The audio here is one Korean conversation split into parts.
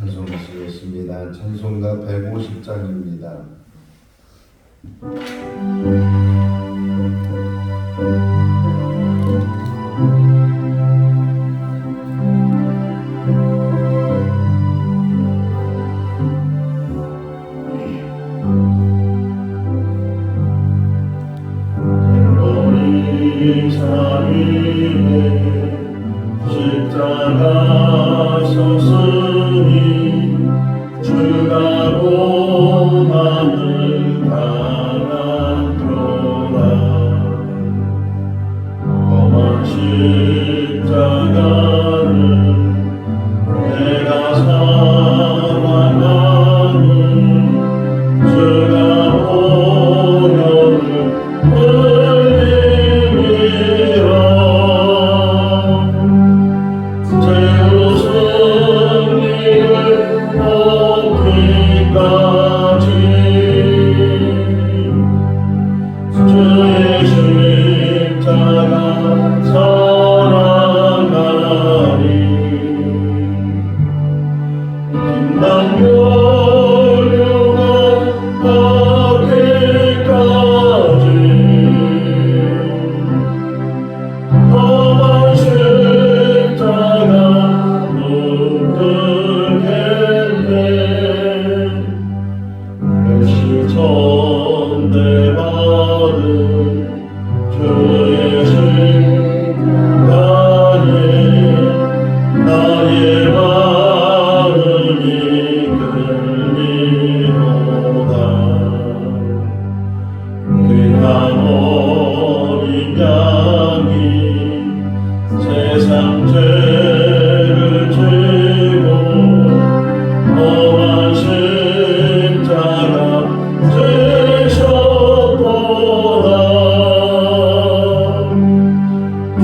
찬송하시겠습니다. 찬송가 150장입니다. 십자가 섰으니 주가 고난을 당하더라. 험한 십자가는 내가 사랑하는 주가 보혈을 흘림이라. 주의 십자가 사랑하리. 빛난 멸류관 받기까지 험한 십자가 붙들겠네. 천대 받은 주의 십자가에 나의 마음이 끌리도다. 귀한 어린 양이 세상 죄를 지고 험한 십자가 지셨도다.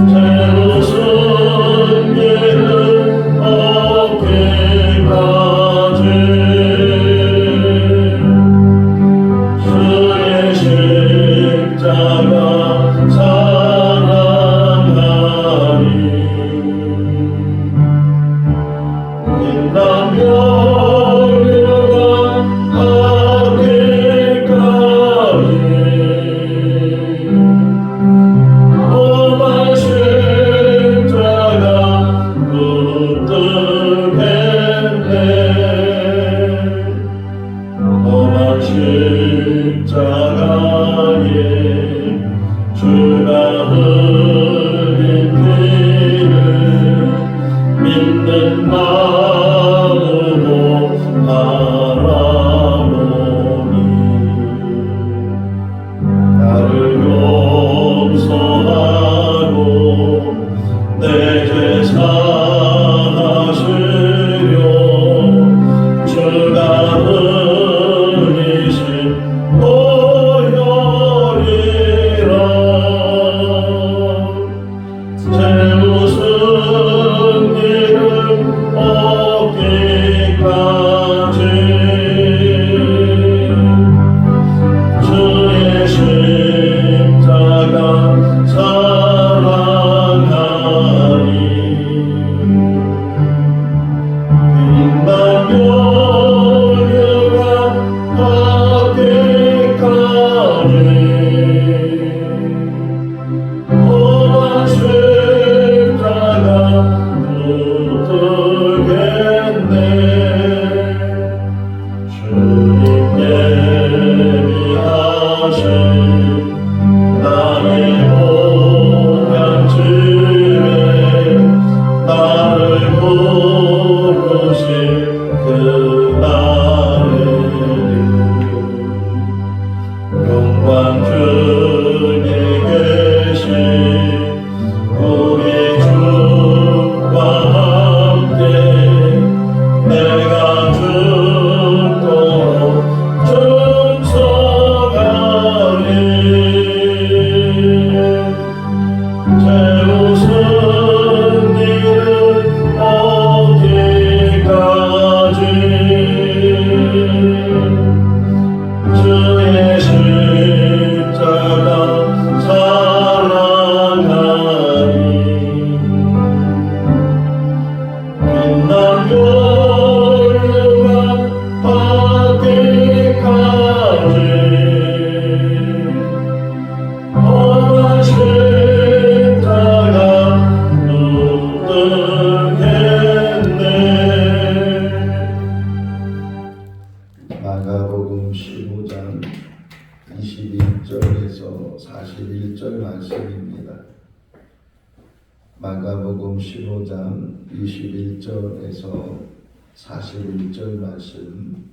새로 승리를 얻기까지 주의 십자가 사랑하리. 빛난 멸류관 받기까지 험한 십자가 붙들겠네. 험한 십자가에 주가 흘린 피를 믿는 마음으로 마가복음 15장 21절에서 41절 말씀.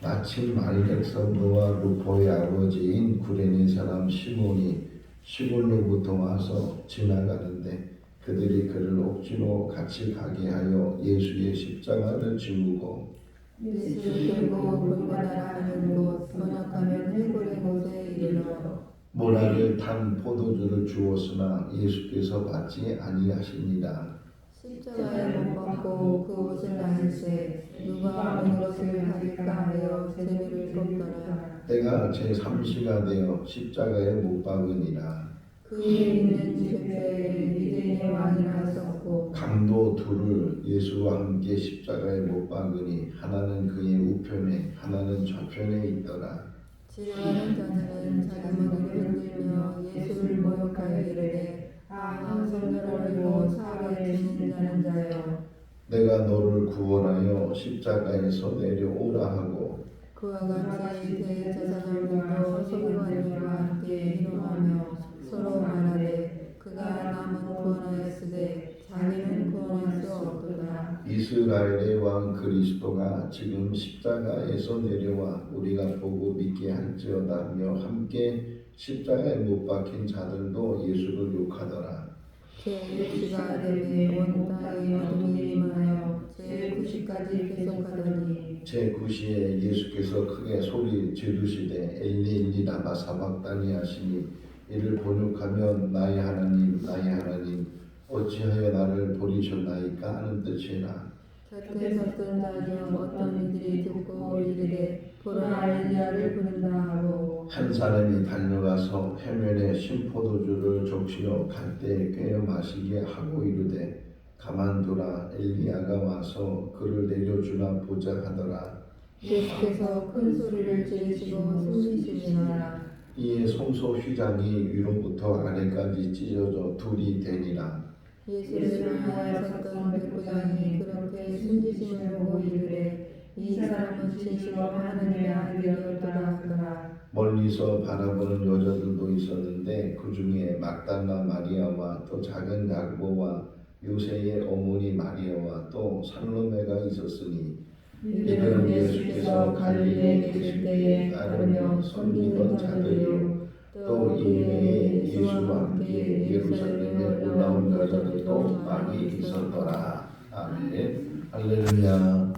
마침 알렉산더와 루포의 아버지인 구레네 사람 시몬이 시골로부터 와서 지나가는데 그들이 그를 억지로 같이 가게 하여 예수의 십자가를 지우고 예수 그리고 골고다라 하는 곳 번역하면 해골의 곳에 이르러 모나를 탄 포도주를 주었으나 예수께서 받지 아니하시니라. 십자가에 못 박고 그 옷을 나눌세 누가 어느 것을 가질까 하여 재미를 뽑더라. 때가 제3시가 되어 십자가에 못 박으니라. 그에 있는 집에 유대인의 왕이라 썼고 강도 둘을 예수와 함께 십자가에 못 박으니 하나는 그의 우편에 하나는 좌편에 있더라. 지루하는 자들은 자기 머리를 흔들며 예수를 모욕하여 이르되 아 성도를 알고 사흘에 지는 자는 자여 내가 너를 구원하여 십자가에서 내려오라 하고 그와 같이 대제사장들도 서기관들과 함께 희롱하며 서로 말하되 그가 남은 구원하였으되 자기는 구원할 수 없도다. 이스라엘의 왕 그리스도가 지금 십자가에서 내려와 우리가 보고 믿게 할지어다 하며 함께 십자가에 못 박힌 자들도 예수를 욕하더라. 제6시가 되매 온 땅에 어둠이 임하여 제9시까지 계속하더니 제9시에 예수께서 크게 소리 지르시되 엘리 엘리 라마 사박다니 하시니 이를 번역하면 나의 하나님 나의 하나님 어찌하여 나를 버리셨나이까 하는 뜻이라. 곁에 섰던 자 중 어떤 이들이 듣고 이르되 보라 엘리야를 부른다 하고 한 사람이 달려가서 해면에 신포도주를 적시어 갈대에 꿰어 마시게 하고 이르되 가만두라 엘리야가 와서 그를 내려주나 보자 하더라. 예수께서 큰 소리를 지르시고 숨기시니라. 이에 성소 휘장이 위로부터 아래까지 찢어져 둘이 되니라. 예수를 향하여 섰던 백부장이 그렇게 숨기심을 보고 이르되 이 사람은 진실로 하나님의 아들이었도다 하더라. 멀리서 바라보는 여자들도 있었는데 그 중에 막달라 마리아와 또 작은 야고보와 요새의 어머니 마리아와 또 살로메가 있었으니 이들은 예수께서 갈릴리에 계실 때에 따르며 섬기던 자들이요 또 이외에 예수와 함께 예루살렘에 올라온 여자들도 많이 있었더라. 아멘. 할렐루야.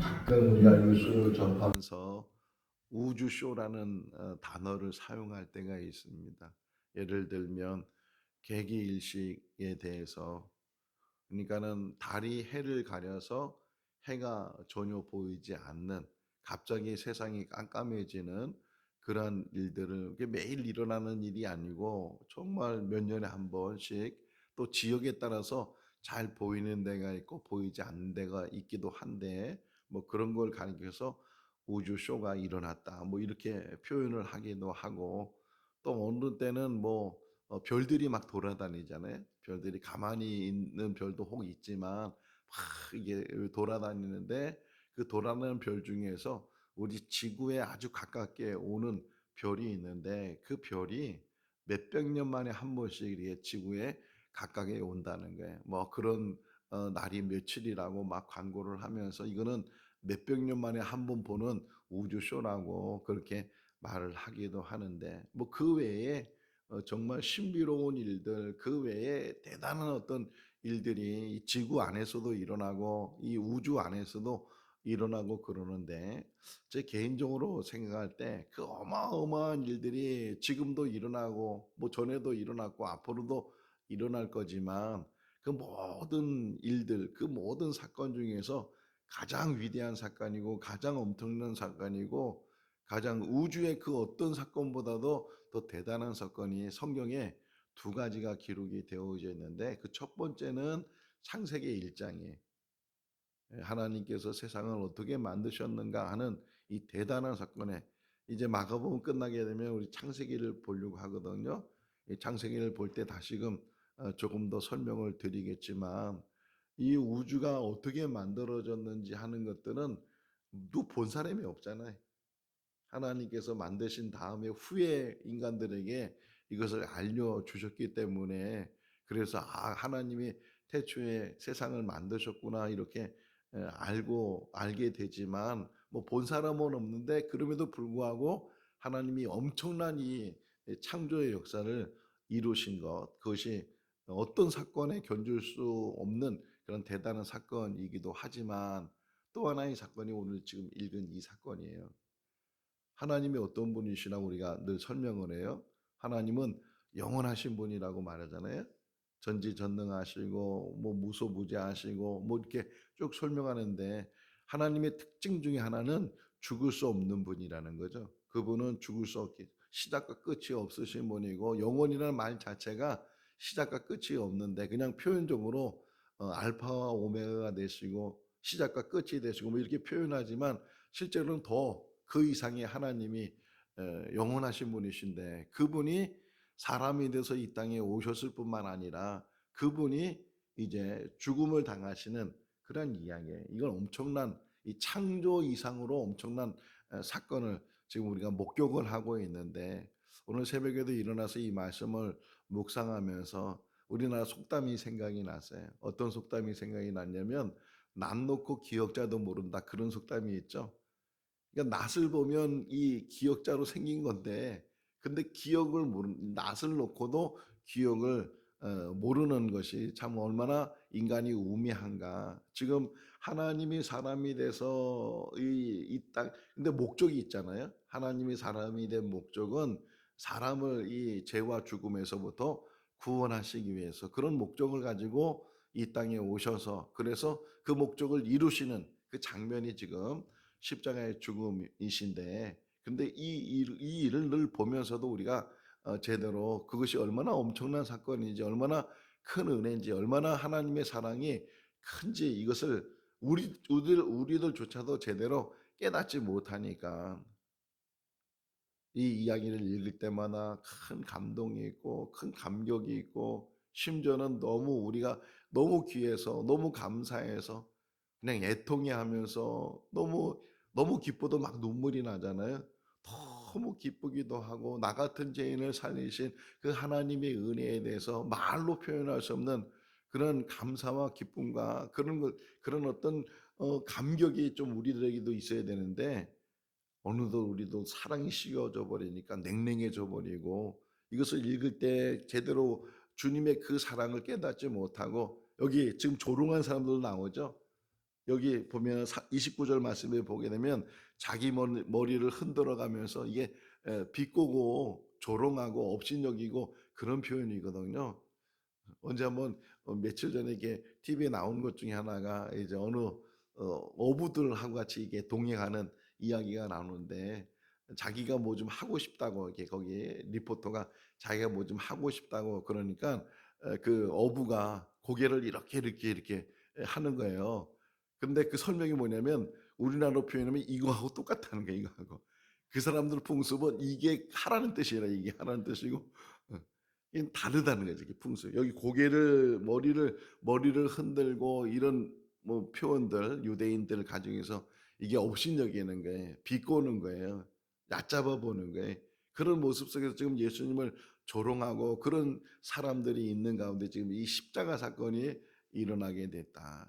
가끔 우리가 뉴스를 접하면서 우주쇼라는 단어를 사용할 때가 있습니다. 예를 들면 개기일식에 대해서, 그러니까는 달이 해를 가려서 해가 전혀 보이지 않는, 갑자기 세상이 깜깜해지는 그런 일들을, 이게 매일 일어나는 일이 아니고 정말 몇 년에 한 번씩, 또 지역에 따라서 잘 보이는 데가 있고 보이지 않는 데가 있기도 한데, 뭐 그런 걸 가리켜서 우주쇼가 일어났다 뭐 이렇게 표현을 하기도 하고, 또 어느 때는 뭐 별들이 막 돌아다니잖아요. 별들이 가만히 있는 별도 혹 있지만 막 이게 돌아다니는데, 그 돌아다니는 별 중에서 우리 지구에 아주 가깝게 오는 별이 있는데 그 별이 몇백 년 만에 한 번씩 이렇게 지구에 가깝게 온다는 거예요. 뭐 그런 날이 며칠이라고 막 광고를 하면서 이거는 몇백 년 만에 한 번 보는 우주쇼라고 그렇게 말을 하기도 하는데, 뭐 그 외에 정말 신비로운 일들, 그 외에 대단한 어떤 일들이 이 지구 안에서도 일어나고 이 우주 안에서도 일어나고 그러는데, 제 개인적으로 생각할 때 그 어마어마한 일들이 지금도 일어나고 뭐 전에도 일어났고 앞으로도 일어날 거지만, 그 모든 일들, 그 모든 사건 중에서 가장 위대한 사건이고 가장 엄청난 사건이고 가장 우주의 그 어떤 사건보다도 더 대단한 사건이 성경에 두 가지가 기록이 되어져 있는데, 그 첫 번째는 창세기 1장이에요. 하나님께서 세상을 어떻게 만드셨는가 하는 이 대단한 사건에, 이제 마가복음 끝나게 되면 우리 창세기를 보려고 하거든요. 이 창세기를 볼 때 다시금 조금 더 설명을 드리겠지만, 이 우주가 어떻게 만들어졌는지 하는 것들은 누구 본 사람이 없잖아요. 하나님께서 만드신 다음에 후에 인간들에게 이것을 알려주셨기 때문에, 그래서 하나님이 태초에 세상을 만드셨구나 이렇게 알게 되지만 뭐 본 사람은 없는데 그럼에도 불구하고 하나님이 엄청난 이 창조의 역사를 이루신 것, 그것이 어떤 사건에 견줄 수 없는 그런 대단한 사건이기도 하지만 또 하나의 사건이 오늘 지금 읽은 이 사건이에요. 하나님이 어떤 분이시라고 우리가 늘 설명을 해요. 하나님은 영원하신 분이라고 말하잖아요. 전지전능하시고 뭐 무소부재하시고 뭐 이렇게 쭉 설명하는데 하나님의 특징 중에 하나는 죽을 수 없는 분이라는 거죠. 그분은 죽을 수 없기 시작과 끝이 없으신 분이고 영원이라는 말 자체가 시작과 끝이 없는데 그냥 표현적으로 알파와 오메가가 되시고 시작과 끝이 되시고 뭐 이렇게 표현하지만 실제로는 더 그 이상의 하나님이 영원하신 분이신데 그분이 사람이 돼서 이 땅에 오셨을 뿐만 아니라 그분이 이제 죽음을 당하시는 그런 이야기예요. 이건 엄청난 이 창조 이상으로 엄청난 사건을 지금 우리가 목격을 하고 있는데 오늘 새벽에도 일어나서 이 말씀을 묵상하면서 우리나라 속담이 생각이 났어요. 어떤 속담이 생각이 났냐면 낯 놓고 기억자도 모른다 그런 속담이 있죠. 그러니까 낯을 보면 이 기억자로 생긴 건데 근데 기억을 모르는 낯을 놓고도 기억을 모르는 것이 참 얼마나 인간이 우매한가. 지금 하나님이 사람이 돼서 이 땅 근데 목적이 있잖아요. 하나님이 사람이 된 목적은 사람을 이 죄와 죽음에서부터 구원하시기 위해서 그런 목적을 가지고 이 땅에 오셔서 그래서 그 목적을 이루시는 그 장면이 지금 십자가의 죽음이신데 근데 이 일을 늘 보면서도 우리가 제대로 그것이 얼마나 엄청난 사건인지 얼마나 큰 은혜인지 얼마나 하나님의 사랑이 큰지 이것을 우리들조차도 제대로 깨닫지 못하니까 이 이야기를 읽을 때마다 큰 감동이 있고 큰 감격이 있고 심지어는 너무 우리가 너무 귀해서 너무 감사해서 그냥 애통해하면서 너무 기뻐도 막 눈물이 나잖아요. 너무 기쁘기도 하고 나 같은 죄인을 살리신 그 하나님의 은혜에 대해서 말로 표현할 수 없는 그런 감사와 기쁨과 그런 어떤 감격이 좀 우리들에게도 있어야 되는데 어느덧 우리도 사랑이 식어져 버리니까 냉랭해져 버리고 이것을 읽을 때 제대로 주님의 그 사랑을 깨닫지 못하고 여기 지금 조롱한 사람들 나오죠. 여기 보면 29절 말씀에 보게 되면 자기 머리를 흔들어 가면서 이게 비꼬고 조롱하고 업신여기고 그런 표현이거든요. 언제 한번 며칠 전에 이게 TV에 나온 것 중에 하나가 이제 어느 어부들하고 같이 이게 동행하는 이야기가 나오는데 자기가 뭐 좀 하고 싶다고 이렇게 거기 리포터가 자기가 뭐 좀 하고 싶다고 그러니까 그 어부가 고개를 이렇게 하는 거예요. 근데 그 설명이 뭐냐면 우리나라로 표현하면 이거하고 똑같다는 거예요. 이거하고 그 사람들 풍습은 이게 하라는 뜻이라 이게 하라는 뜻이고 이게 다르다는 거죠. 이게 풍습. 여기 머리를 흔들고 이런 뭐 표현들 유대인들 가정에서 이게 업신여기는 거예요. 비꼬는 거예요. 얕잡아 보는 거예요. 그런 모습 속에서 지금 예수님을 조롱하고 그런 사람들이 있는 가운데 지금 이 십자가 사건이 일어나게 됐다.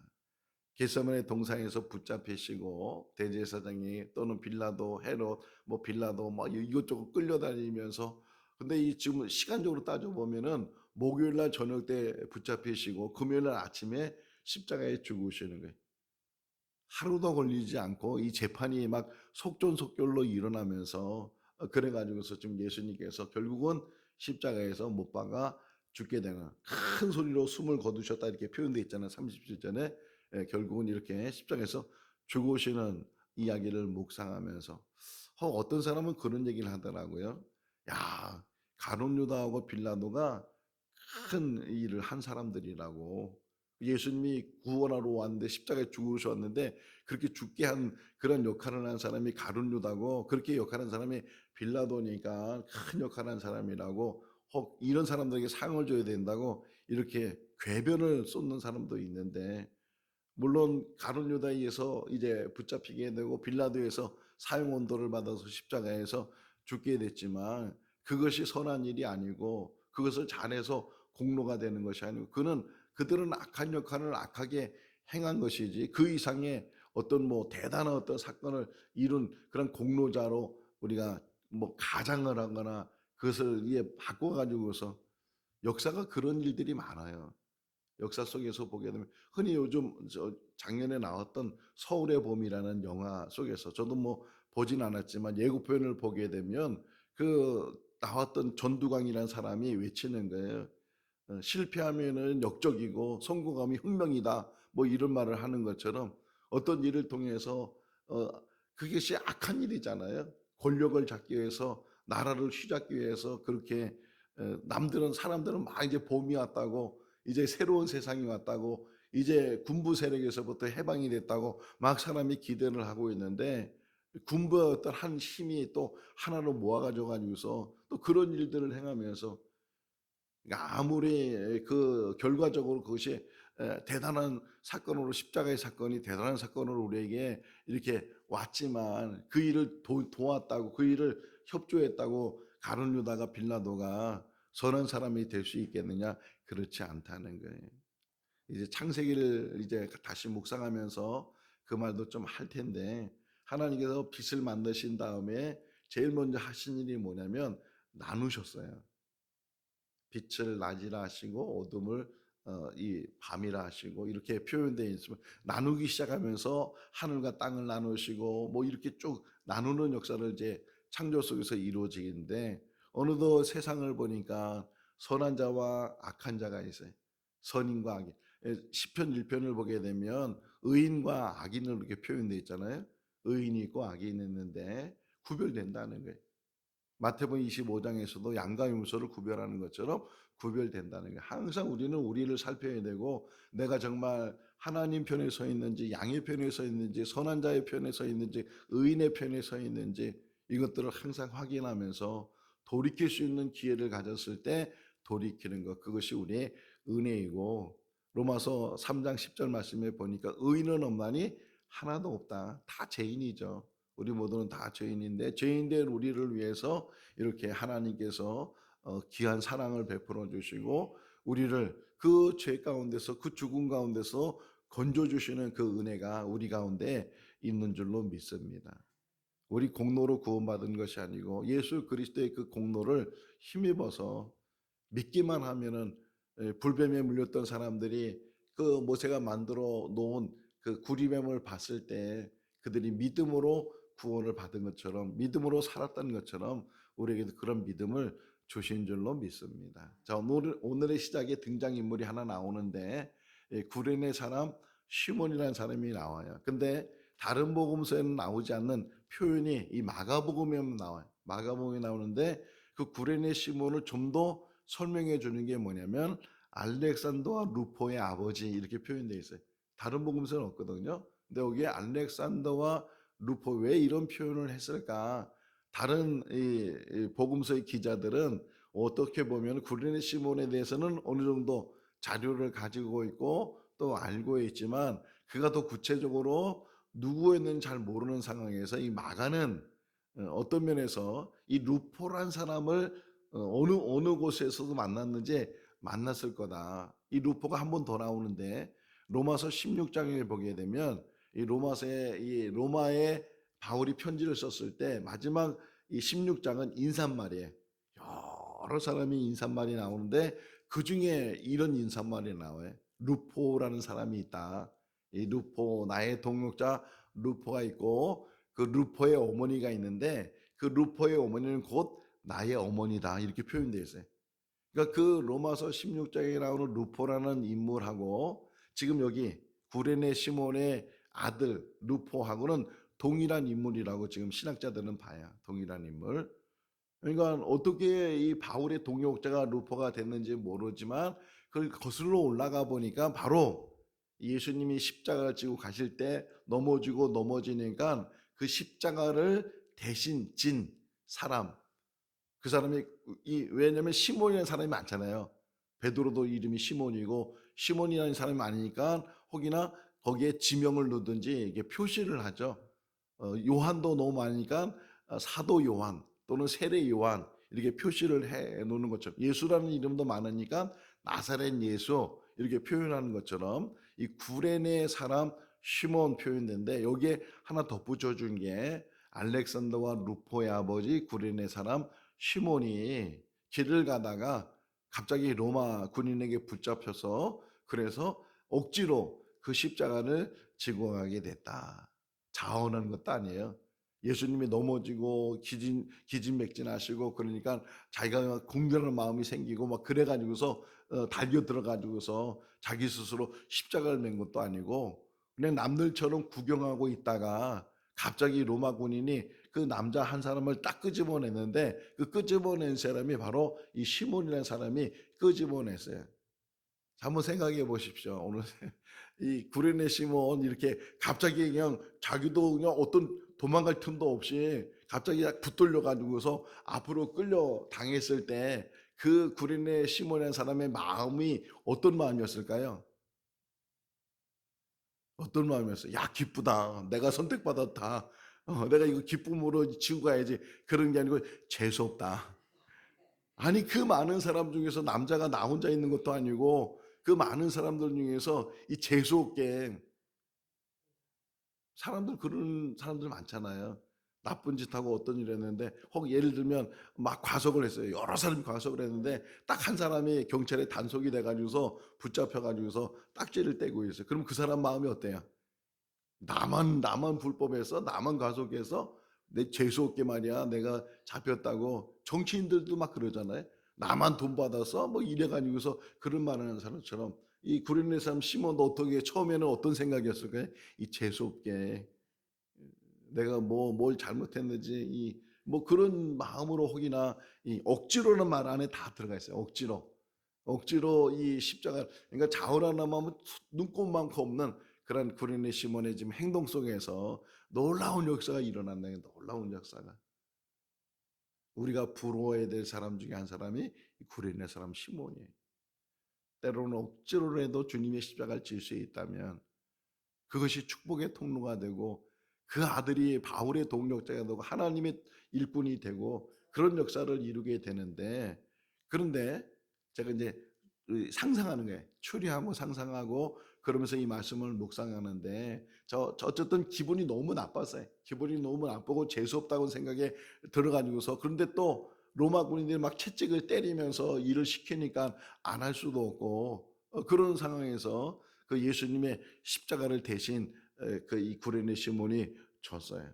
겟세마네 동상에서 붙잡히시고 대제사장이 또는 빌라도 헤롯 뭐 빌라도 뭐 이것저것 끌려다니면서 근데 이 지금 시간적으로 따져 보면은 목요일 날 저녁 때 붙잡히시고 금요일 날 아침에 십자가에 죽으시는 거예요. 하루도 걸리지 않고 이 재판이 막 속전속결로 일어나면서 그래 가지고서 지금 예수님께서 결국은 십자가에서 못 박아 죽게 되는 큰 소리로 숨을 거두셨다 이렇게 표현되어 있잖아요. 37절에 결국은 이렇게 십자가에서 죽으시는 이야기를 묵상하면서 어떤 사람은 그런 얘기를 하더라고요. 야, 가룟 유다하고 빌라도가 큰 일을 한 사람들이라고. 예수님이 구원하러 왔는데 십자가에 죽으셨는데 그렇게 죽게 한 그런 역할을 한 사람이 가룟 유다고 그렇게 역할한 사람이 빌라도니까 큰 역할을 한 사람이라고 혹 이런 사람들에게 상을 줘야 된다고 이렇게 궤변을 쏟는 사람도 있는데 물론 가룟 유다에 의해서 이제 붙잡히게 되고 빌라도에서 사형 언도를 받아서 십자가에서 죽게 됐지만 그것이 선한 일이 아니고 그것을 잘해서 공로가 되는 것이 아니고 그들은 악한 역할을 악하게 행한 것이지 그 이상의 어떤 뭐 대단한 어떤 사건을 이룬 그런 공로자로 우리가 뭐 가장을 하거나 그것을 바꿔가지고서 역사가 그런 일들이 많아요. 역사 속에서 보게 되면 흔히 요즘 작년에 나왔던 서울의 봄이라는 영화 속에서 저도 뭐 보진 않았지만 예고편을 보게 되면 그 나왔던 전두광이라는 사람이 외치는 거예요. 실패하면은 역적이고 성공하면 혁명이다. 뭐 이런 말을 하는 것처럼 어떤 일을 통해서 그것이 악한 일이잖아요. 권력을 잡기 위해서 나라를 휘잡기 위해서 그렇게 사람들은 막 이제 봄이 왔다고 이제 새로운 세상이 왔다고 이제 군부 세력에서부터 해방이 됐다고 막 사람이 기대를 하고 있는데 군부의 어떤 한 힘이 또 하나로 모아가지고 가지고서 또 그런 일들을 행하면서 그러니까 아무리 그 결과적으로 그것이 대단한 사건으로 십자가의 사건이 대단한 사건으로 우리에게 이렇게 왔지만 그 일을 도왔다고 그 일을 협조했다고 가룟 유다가 빌라도가 선한 사람이 될 수 있겠느냐? 그렇지 않다는 거예요. 이제 창세기를 이제 다시 묵상하면서 그 말도 좀 할 텐데 하나님께서 빛을 만드신 다음에 제일 먼저 하신 일이 뭐냐면 나누셨어요. 빛을 낮이라 하시고 어둠을 이 밤이라 하시고 이렇게 표현되어 있으면 나누기 시작하면서 하늘과 땅을 나누시고 뭐 이렇게 쭉 나누는 역사를 이제 창조 속에서 이루어지는데 어느덧 세상을 보니까 선한 자와 악한 자가 있어요. 선인과 악인. 시편 1편을 보게 되면 의인과 악인으로 이렇게 표현되어 있잖아요. 의인이 있고 악인이 있는데 구별된다는 거예요. 마태복음 25장에서도 양과 염소를 구별하는 것처럼 구별된다는 거예요. 항상 우리는 우리를 살펴야 되고 내가 정말 하나님 편에 서 있는지 양의 편에 서 있는지 선한 자의 편에 서 있는지 의인의 편에 서 있는지 이것들을 항상 확인하면서 돌이킬 수 있는 기회를 가졌을 때 돌이키는 것 그것이 우리의 은혜이고 로마서 3장 10절 말씀에 보니까 의인은 없나니 하나도 없다. 다 죄인이죠. 우리 모두는 다 죄인인데 죄인된 우리를 위해서 이렇게 하나님께서 귀한 사랑을 베풀어 주시고 우리를 그 죄 가운데서 그 죽음 가운데서 건져 주시는 그 은혜가 우리 가운데 있는 줄로 믿습니다. 우리 공로로 구원받은 것이 아니고 예수 그리스도의 그 공로를 힘입어서 믿기만 하면은 불뱀에 물렸던 사람들이 그 모세가 만들어 놓은 그 구리뱀을 봤을 때 그들이 믿음으로 구원을 받은 것처럼 믿음으로 살았던 것처럼 우리에게도 그런 믿음을 주신 줄로 믿습니다. 자, 오늘의 시작에 등장인물이 하나 나오는데 구레네 사람 시몬이라는 사람이 나와요. 근데 다른 복음서에는 나오지 않는 표현이 이 마가복음에 나와요. 마가복음에 나오는데 그 구레네 시몬을 좀 더 설명해 주는 게 뭐냐면 알렉산더와 루포의 아버지 이렇게 표현되어 있어요. 다른 복음서는 없거든요. 근데 여기에 알렉산더와 루포 왜 이런 표현을 했을까? 다른 이 복음서의 기자들은 어떻게 보면 구레네 시몬에 대해서는 어느 정도 자료를 가지고 있고 또 알고 있지만 그가 더 구체적으로 누구였는지 잘 모르는 상황에서 이 마가는 어떤 면에서 이 루포란 사람을 어느 곳에서도 만났는지 만났을 거다. 이 루포가 한 번 더 나오는데 로마서 16장을 보게 되면 이 로마에 바울이 편지를 썼을 때 마지막 이 16장은 인사말이에요. 여러 사람이 인사말이 나오는데 그 중에 이런 인사말이 나와요. 루포라는 사람이 있다. 이 루포 나의 동역자 루포가 있고 그 루포의 어머니가 있는데 그 루포의 어머니는 곧 나의 어머니다 이렇게 표현되어 있어요. 그러니까 그 로마서 16장에 나오는 루포라는 인물하고 지금 여기 구레네 시몬의 아들 루포하고는 동일한 인물이라고 지금 신학자들은 봐요. 동일한 인물. 그러니까 어떻게 이 바울의 동역자가 루포가 됐는지 모르지만 그걸 거슬러 올라가 보니까 바로 예수님이 십자가를 지고 가실 때 넘어지니까 그 십자가를 대신 진 사람 그 사람이 왜냐면 시몬이라는 사람이 많잖아요. 베드로도 이름이 시몬이고 시몬이라는 사람이 많으니까 혹이나 거기에 지명을 넣든지 이게 표시를 하죠. 요한도 너무 많으니까 사도 요한 또는 세례 요한 이렇게 표시를 해 놓는 것처럼 예수라는 이름도 많으니까 나사렛 예수 이렇게 표현하는 것처럼 이 구레네 사람 시몬 표현되는데 여기에 하나 덧붙여 준 게 알렉산더와 루포의 아버지 구레네 사람 시몬이 길을 가다가 갑자기 로마 군인에게 붙잡혀서 그래서 억지로 그 십자가를 지고 가게 됐다. 자원하는 것도 아니에요. 예수님이 넘어지고 기진맥진하시고 그러니까 자기가 공경하는 마음이 생기고 막 그래가지고서 달겨 들어가지고서 자기 스스로 십자가를 맨 것도 아니고 그냥 남들처럼 구경하고 있다가 갑자기 로마 군인이 그 남자 한 사람을 딱 끄집어냈는데 그 끄집어낸 사람이 바로 이 시몬이라는 사람이 끄집어냈어요. 자, 한번 생각해 보십시오. 오늘 이 구레네 시몬 이렇게 갑자기 그냥 자기도 그냥 어떤 도망갈 틈도 없이 갑자기 붙들려 가지고서 앞으로 끌려 당했을 때 그 구레네 시몬이라는 사람의 마음이 어떤 마음이었을까요? 어떤 마음이었어요? 야, 기쁘다. 내가 선택받았다. 내가 이거 기쁨으로 지고 가야지. 그런 게 아니고 재수없다. 아니 그 많은 사람 중에서 남자가 나 혼자 있는 것도 아니고 그 많은 사람들 중에서 이 재수없게 사람들 그런 사람들 많잖아요. 나쁜 짓 하고 어떤 일 했는데 혹 예를 들면 막 과속을 했어요. 여러 사람이 과속을 했는데 딱 한 사람이 경찰에 단속이 돼가지고서 붙잡혀가지고서 딱지를 떼고 있어요. 그럼 그 사람 마음이 어때요? 나만 불법해서 나만 과속해서 내 재수없게 말이야 내가 잡혔다고 정치인들도 막 그러잖아요. 나만 돈 받아서 뭐 이래가지고서 그런 말을 하는 사람처럼 이 구레네 사람 시몬도 어떻게 처음에는 어떤 생각이었을까요? 이 재수없게 내가 뭘 잘못했는지 이 뭐 그런 마음으로 혹이나 이 억지로는 말 안에 다 들어가 있어요. 억지로 이 십자가 그러니까 자원하나 마음은 눈꼽만큼 없는 그런 구레네 시몬의 지금 행동 속에서 놀라운 역사가 일어난다는 놀라운 역사가 우리가 부러워해야 될 사람 중에 한 사람이 이 구레네 사람 시몬이에요. 때로는 억지로라도 주님의 십자가를 질 수 있다면 그것이 축복의 통로가 되고 그 아들이 바울의 동력자가 되고 하나님의 일꾼이 되고 그런 역사를 이루게 되는데 그런데 제가 이제 상상하는 거예요. 추리하고 상상하고 그러면서 이 말씀을 묵상하는데 어쨌든 기분이 너무 나빴어요. 기분이 너무 나쁘고 재수없다고 생각에 들어가지고서 그런데 또 로마 군인들이 막 채찍을 때리면서 일을 시키니까 안 할 수도 없고 그런 상황에서 그 예수님의 십자가를 대신 그 이 구레네 시몬이 줬어요.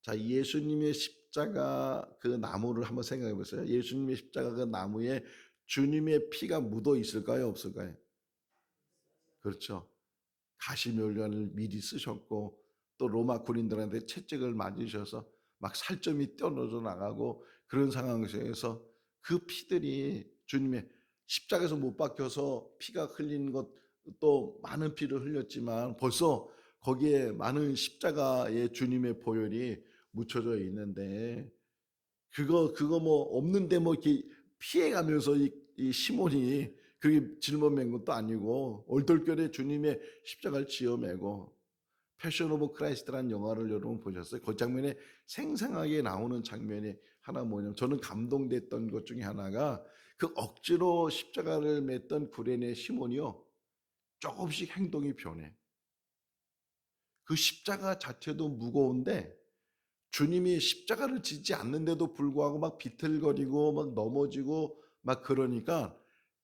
자, 예수님의 십자가 그 나무를 한번 생각해 보세요. 예수님의 십자가 그 나무에 주님의 피가 묻어 있을까요? 없을까요? 그렇죠. 가시면류관을 미리 쓰셨고 또 로마 군인들한테 채찍을 맞으셔서 막 살점이 뛰어너져 나가고 그런 상황 속에서 그 피들이 주님의 십자가에서 못 박혀서 피가 흘린 것 또 많은 피를 흘렸지만 벌써 거기에 많은 십자가의 주님의 보혈이 묻혀져 있는데 그거 뭐 없는데 뭐 이렇게 피해가면서 이 시몬이 그게 짊어맨 것도 아니고 얼떨결에 주님의 십자가를 지어매고 패션 오브 크라이스트라는 영화를 여러분 보셨어요? 그 장면에 생생하게 나오는 장면이 하나 뭐냐면 저는 감동됐던 것 중에 하나가 그 억지로 십자가를 맸던 구레네 시몬이요 조금씩 행동이 변해. 그 십자가 자체도 무거운데 주님이 십자가를 지지 않는데도 불구하고 막 비틀거리고 막 넘어지고 막 그러니까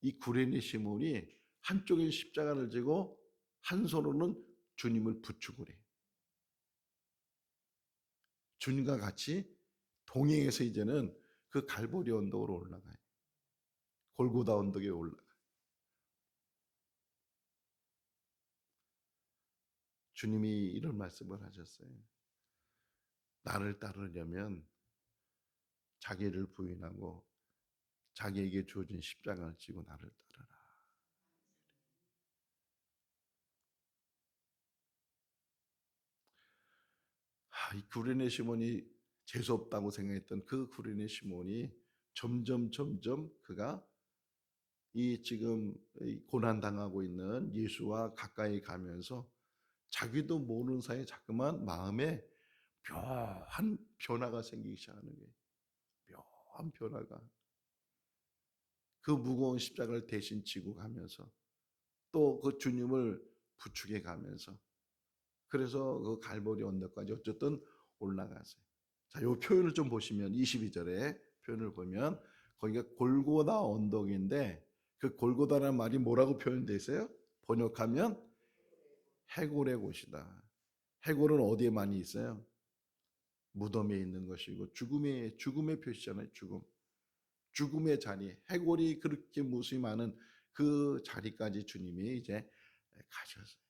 이 구레네 시몬이 한쪽에 십자가를 지고 한 손으로는 주님을 부축을 해. 주님과 같이 동행해서 이제는 그 갈보리 언덕으로 올라가요. 골고다 언덕에 올라가요. 주님이 이런 말씀을 하셨어요. 나를 따르려면 자기를 부인하고 자기에게 주어진 십자가를 지고 나를 따르라. 이 구레네 시몬이 재수없다고 생각했던 그 구레네 시몬이 점점 그가 이 지금 고난 당하고 있는 예수와 가까이 가면서 자기도 모르는 사이에 자꾸만 마음에 묘한 변화가 생기기 시작하는 거예요. 묘한 변화가. 그 무거운 십자가를 대신 지고 가면서 또 그 주님을 부축해 가면서 그래서 그 갈보리 언덕까지 어쨌든 올라갔어요. 자, 요 표현을 좀 보시면 22절에 표현을 보면 거기가 골고다 언덕인데 그 골고다라는 말이 뭐라고 표현되어 있어요? 번역하면 해골의 곳이다. 해골은 어디에 많이 있어요? 무덤에 있는 것이고 죽음의 표시잖아요. 죽음의 자리. 해골이 그렇게 무수히 많은 그 자리까지 주님이 이제 가셨어요.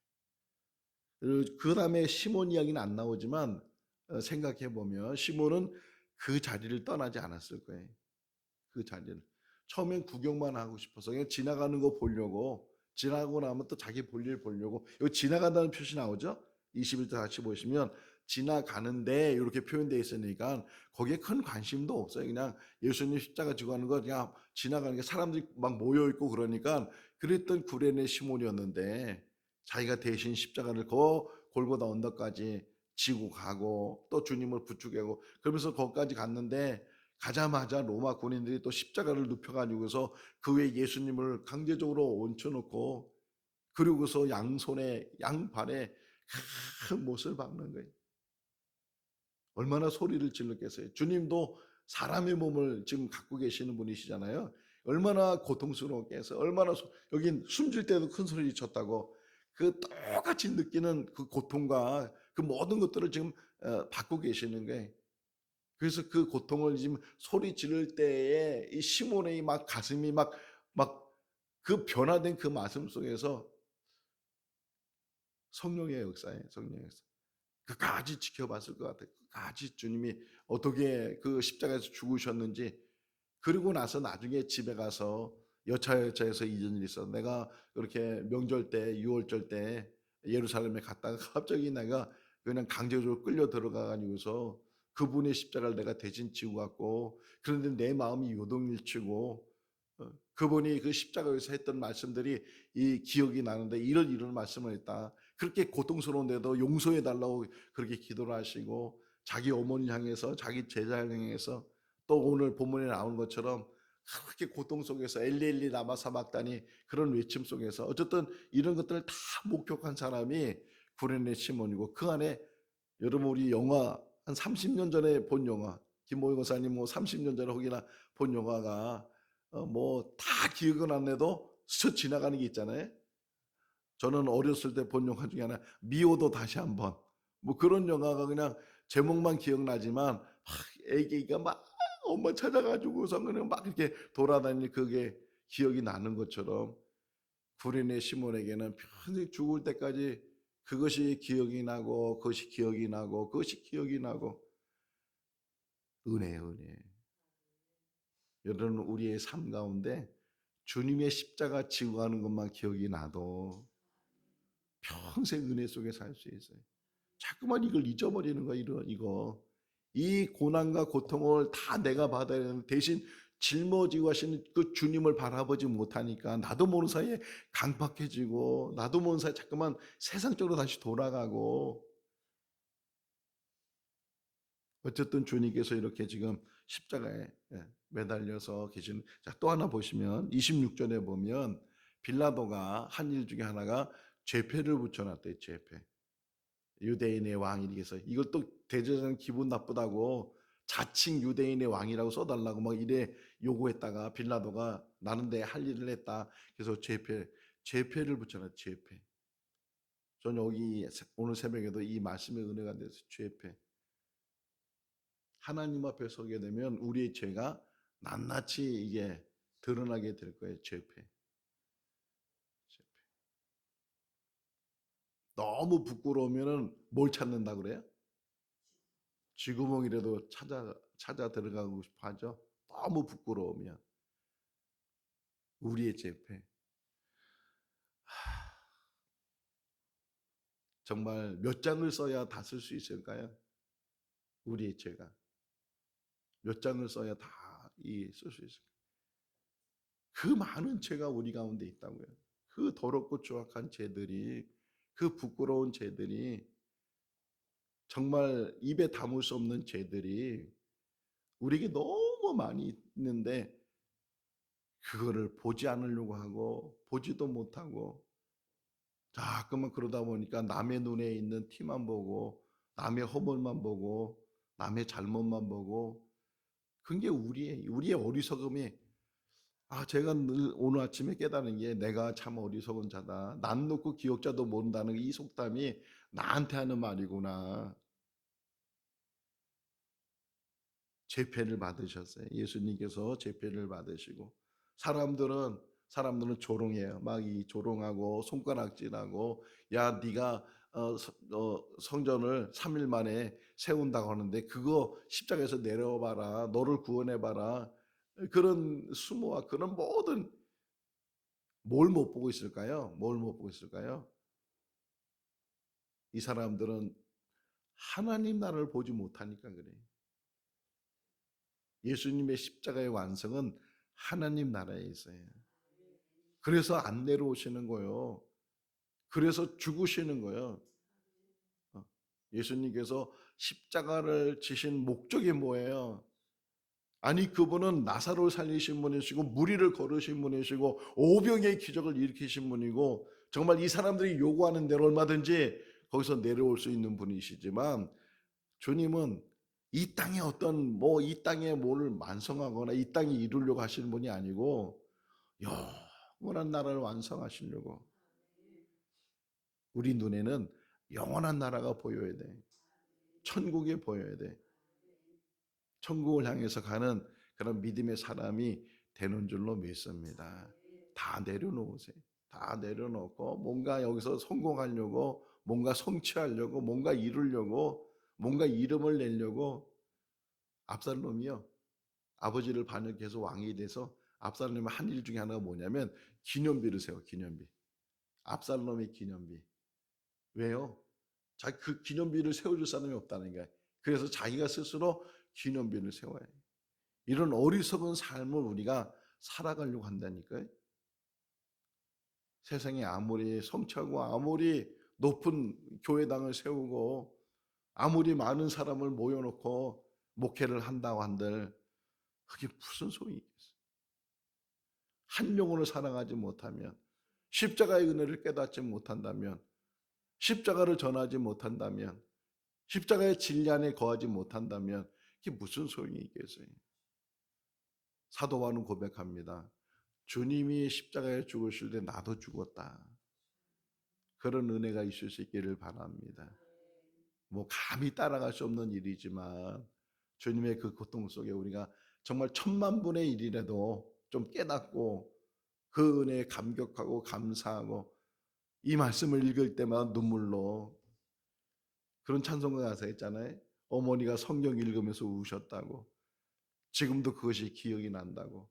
그 다음에 시몬 이야기는 안 나오지만 생각해 보면 시몬은 그 자리를 떠나지 않았을 거예요. 그 자리를. 처음엔 구경만 하고 싶어서 그냥 지나가는 거 보려고 지나고 나면 또 자기 볼일 보려고 여기 지나간다는 표시 나오죠? 21절 다시 보시면 지나가는데 이렇게 표현되어 있으니까 거기에 큰 관심도 없어요. 그냥 예수님 십자가 지고 가는 거 그냥 지나가는 게 사람들이 막 모여 있고 그러니까 그랬던 구레네 시몬이었는데 자기가 대신 십자가를 골고다 언덕까지 지고 가고 또 주님을 부축하고 그러면서 거기까지 갔는데 가자마자 로마 군인들이 또 십자가를 눕혀가지고서 그 위에 예수님을 강제적으로 얹혀놓고 그리고서 양손에 양발에 큰 못을 박는 거예요. 얼마나 소리를 질렀겠어요. 주님도 사람의 몸을 지금 갖고 계시는 분이시잖아요. 얼마나 고통스러웠겠어요. 여긴 숨질 때도 큰 소리 쳤다고 그 똑같이 느끼는 그 고통과 그 모든 것들을 지금 받고 계시는 거예요. 그래서 그 고통을 지금 소리 지를 때에 이 시몬의 막 가슴이 막 그 변화된 그 말씀 속에서 성령의 역사예요. 성령의 역사. 끝까지 지켜봤을 것 같아요. 끝까지 주님이 어떻게 그 십자가에서 죽으셨는지 그리고 나서 나중에 집에 가서 여차여차해서 이런 일이 있어. 내가 그렇게 명절 때 6월절 때 예루살렘에 갔다가 갑자기 내가 그냥 강제적으로 끌려 들어가 가지고서 그분의 십자가를 내가 대신 지고 갔고 그런데 내 마음이 요동일치고 그분이 그 십자가에서 했던 말씀들이 이 기억이 나는데 이런 말씀을 했다. 그렇게 고통스러운데도 용서해 달라고 그렇게 기도를 하시고 자기 어머니 향해서 자기 제자를 향해서 또 오늘 본문에 나온 것처럼 그렇게 고통 속에서 엘리 라마 사막다니 그런 외침 속에서 어쨌든 이런 것들을 다 목격한 사람이 구레네 시몬이고 그 안에 여러분 우리 영화 한 30년 전에 본 영화 김모희 권사님 뭐 30년 전에 혹이나 본 영화가 뭐 다 기억은 안 나도 스쳐 지나가는 게 있잖아요. 저는 어렸을 때 본 영화 중에 하나 미워도 다시 한번 뭐 그런 영화가 그냥 제목만 기억나지만 애기가 막 엄마 찾아가지고서 그냥 막 이렇게 돌아다니는 그게 기억이 나는 것처럼 구레네 시몬에게는 평생 죽을 때까지 그것이 기억이 나고 그것이 기억이 나고 그것이 기억이 나고 은혜. 여러분 우리의 삶 가운데 주님의 십자가 지고 가는 것만 기억이 나도 평생 은혜 속에 살 수 있어요. 자꾸만 이걸 잊어버리는 거야, 이거. 이 고난과 고통을 다 내가 받아야 되는 대신 짊어지고 하시는 그 주님을 바라보지 못하니까 나도 모르는 사이에 강팍해지고 나도 모르는 사이에 자꾸만 세상적으로 다시 돌아가고 어쨌든 주님께서 이렇게 지금 십자가에 매달려서 계시는 자, 또 하나 보시면 26절에 보면 빌라도가 한 일 중에 하나가 죄패를 붙여놨대요. 죄패. 유대인의 왕이라서 이걸 또 대제사장 기분 나쁘다고 자칭 유대인의 왕이라고 써달라고 막 이래 요구했다가 빌라도가 나는 내 할 일을 했다. 그래서 죄패를 붙여놨 죄패. 전 여기 오늘 새벽에도 이 말씀의 은혜가 돼서 죄패. 하나님 앞에 서게 되면 우리의 죄가 낱낱이 이게 드러나게 될 거예요. 죄패. 너무 부끄러우면은 뭘 찾는다 그래요? 쥐구멍이라도 찾아 들어가고 싶어 하죠. 너무 부끄러우면 우리의 죄패. 정말 몇 장을 써야 다 쓸 수 있을까요? 우리의 죄가 몇 장을 써야 다 쓸 수 있을까요? 그 많은 죄가 우리 가운데 있다고요. 그 더럽고 추악한 죄들이 그 부끄러운 죄들이 정말 입에 담을 수 없는 죄들이 우리에게 너무 많이 있는데 그거를 보지 않으려고 하고 보지도 못하고 자꾸만 그러다 보니까 남의 눈에 있는 티만 보고 남의 허물만 보고 남의 잘못만 보고 그게 우리의 어리석음이 제가 늘 오늘 아침에 깨달은 게 내가 참 어리석은 자다. 남 놓고 기억자도 모른다는 이 속담이 나한테 하는 말이구나. 제패를 받으셨어요. 예수님께서 제패를 받으시고 사람들은 조롱해요. 막 이 조롱하고 손가락질하고 야 네가 성전을 3일 만에 세운다고 하는데 그거 십자가에서 내려와 봐라. 너를 구원해 봐라. 그런 수모와 그런 모든 뭘 못 보고 있을까요? 뭘 못 보고 있을까요? 이 사람들은 하나님 나라를 보지 못하니까 그래요. 예수님의 십자가의 완성은 하나님 나라에 있어요. 그래서 안 내려오시는 거예요. 그래서 죽으시는 거예요. 예수님께서 십자가를 지신 목적이 뭐예요? 아니 그분은 나사로를 살리신 분이시고 무리를 걸으신 분이시고 오병의 기적을 일으키신 분이고 정말 이 사람들이 요구하는 대로 얼마든지 거기서 내려올 수 있는 분이시지만 주님은 이 땅에 이 땅에 뭘 완성하거나 이 땅에 이루려고 하시는 분이 아니고 영원한 나라를 완성하시려고 우리 눈에는 영원한 나라가 보여야 돼. 천국이 보여야 돼. 천국을 향해서 가는 그런 믿음의 사람이 되는 줄로 믿습니다. 다 내려놓으세요. 다 내려놓고 뭔가 여기서 성공하려고 뭔가 성취하려고 뭔가 이루려고 뭔가 이름을 내려고 압살롬이요. 아버지를 반역해서 왕이 돼서 압살롬의 한 일 중에 하나가 뭐냐면 기념비를 세워 기념비. 압살롬의 기념비. 왜요? 그 기념비를 세워줄 사람이 없다는 거예요. 그래서 자기가 스스로 기념비를 세워야 해요. 이런 어리석은 삶을 우리가 살아가려고 한다니까요. 세상에 아무리 성취하고 아무리 높은 교회당을 세우고 아무리 많은 사람을 모여놓고 목회를 한다고 한들 그게 무슨 소용이 있겠어요. 한 영혼을 사랑하지 못하면 십자가의 은혜를 깨닫지 못한다면 십자가를 전하지 못한다면 십자가의 진리 안에 거하지 못한다면 그게 무슨 소용이 있겠어요. 사도 바울은 고백합니다. 주님이 십자가에 죽으실 때 나도 죽었다. 그런 은혜가 있을 수 있기를 바랍니다. 뭐 감히 따라갈 수 없는 일이지만 주님의 그 고통 속에 우리가 정말 10,000분의 1이라도 좀 깨닫고 그 은혜에 감격하고 감사하고 이 말씀을 읽을 때마다 눈물로 그런 찬송가 가사 있잖아요. 어머니가 성경 읽으면서 우셨다고. 지금도 그것이 기억이 난다고.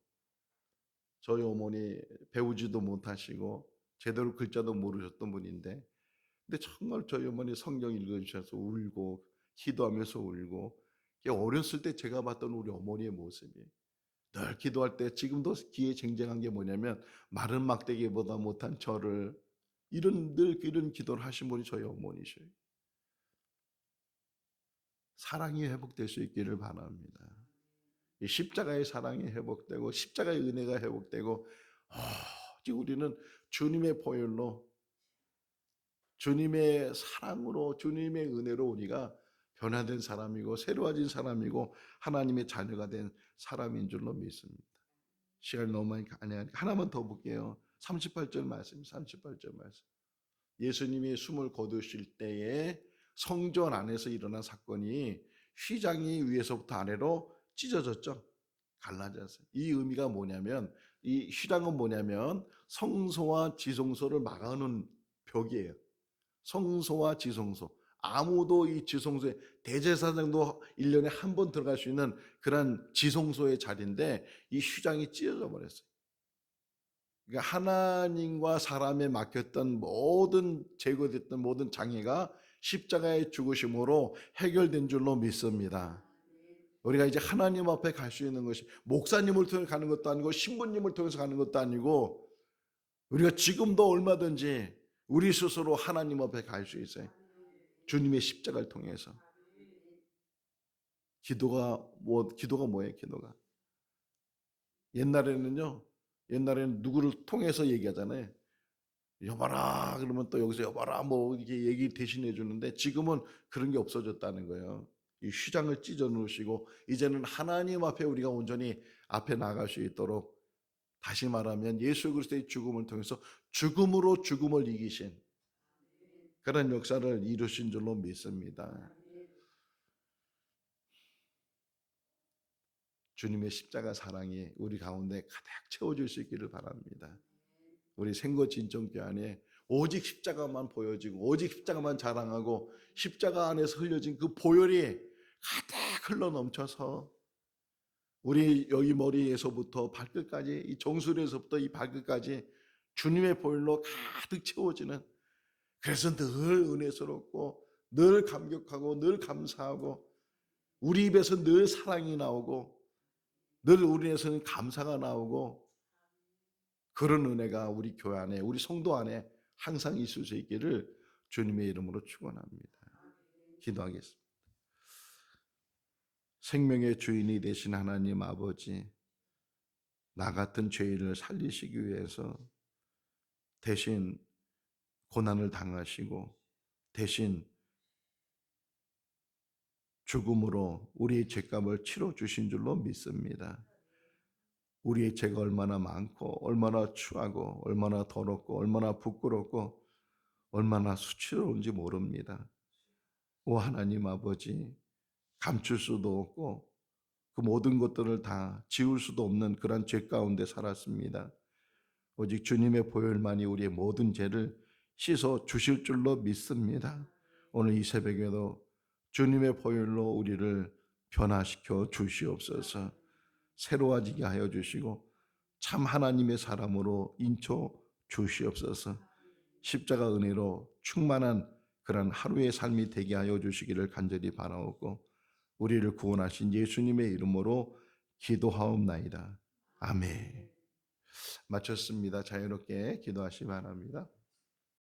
저희 어머니 배우지도 못하시고 제대로 글자도 모르셨던 분인데 근데 정말 저희 어머니 성경 읽어주셔서 울고 기도하면서 울고 어렸을 때 제가 봤던 우리 어머니의 모습이 늘 기도할 때 지금도 귀에 쟁쟁한 게 뭐냐면 마른 막대기보다 못한 저를 늘 이런 기도를 하신 분이 저희 어머니셔요. 사랑이 회복될 수 있기를 바랍니다. 이 십자가의 사랑이 회복되고 십자가의 은혜가 회복되고 지금 우리는 주님의 보혈로 주님의 사랑으로 주님의 은혜로 우리가 변화된 사람이고 새로워진 사람이고 하나님의 자녀가 된 사람인 줄로 믿습니다. 시간이 너무 많이 가니까 하나만 더 볼게요. 38절 말씀. 예수님이 숨을 거두실 때에 성전 안에서 일어난 사건이 휘장이 위에서부터 아래로 찢어졌죠. 갈라졌어요. 이 의미가 뭐냐면 이 휘장은 뭐냐면 성소와 지성소를 막아놓은 벽이에요. 성소와 지성소. 아무도 이 지성소에 대제사장도 1년에 한 번 들어갈 수 있는 그런 지성소의 자리인데 이 휘장이 찢어져 버렸어요. 그러니까 하나님과 사람에 막혔던 모든 제거됐던 모든 장애가 십자가의 죽으심으로 해결된 줄로 믿습니다. 우리가 이제 하나님 앞에 갈 수 있는 것이 목사님을 통해 가는 것도 아니고 신부님을 통해서 가는 것도 아니고 우리가 지금도 얼마든지 우리 스스로 하나님 앞에 갈 수 있어요. 주님의 십자가를 통해서. 기도가 뭐예요? 옛날에는요. 옛날에는 누구를 통해서 얘기하잖아요. 여봐라 그러면 또 여기서 여봐라 뭐 이렇게 얘기 대신해 주는데 지금은 그런 게 없어졌다는 거예요. 이 휘장을 찢어 놓으시고 이제는 하나님 앞에 우리가 온전히 앞에 나갈 수 있도록, 다시 말하면 예수 그리스도의 죽음을 통해서 죽음으로 죽음을 이기신 그런 역사를 이루신 줄로 믿습니다. 주님의 십자가 사랑이 우리 가운데 가득 채워질 수 있기를 바랍니다. 우리 생거진정교 안에 오직 십자가만 보여지고 오직 십자가만 자랑하고 십자가 안에서 흘려진 그 보혈이 가득 흘러 넘쳐서 우리 여기 머리에서부터 발끝까지, 이 정수리에서부터 이 발끝까지 주님의 보혈로 가득 채워지는, 그래서 늘 은혜스럽고 늘 감격하고 늘 감사하고 우리 입에서 늘 사랑이 나오고 늘 우리 입에서는 감사가 나오고, 그런 은혜가 우리 교회 안에, 우리 성도 안에 항상 있을 수 있기를 주님의 이름으로 축원합니다. 기도하겠습니다. 생명의 주인이 되신 하나님 아버지, 나 같은 죄인을 살리시기 위해서 대신 고난을 당하시고 대신 죽음으로 우리의 죄값을 치러 주신 줄로 믿습니다. 우리의 죄가 얼마나 많고 얼마나 추하고 얼마나 더럽고 얼마나 부끄럽고 얼마나 수치스러운지 모릅니다. 오 하나님 아버지, 감출 수도 없고 그 모든 것들을 다 지울 수도 없는 그런 죄 가운데 살았습니다. 오직 주님의 보혈만이 우리의 모든 죄를 씻어 주실 줄로 믿습니다. 오늘 이 새벽에도 주님의 보혈로 우리를 변화시켜 주시옵소서. 새로워지게 하여 주시고 참 하나님의 사람으로 인쳐 주시옵소서. 십자가 은혜로 충만한 그런 하루의 삶이 되게 하여 주시기를 간절히 바라옵고 우리를 구원하신 예수님의 이름으로 기도하옵나이다. 아멘. 마쳤습니다. 자유롭게 기도하시기 바랍니다.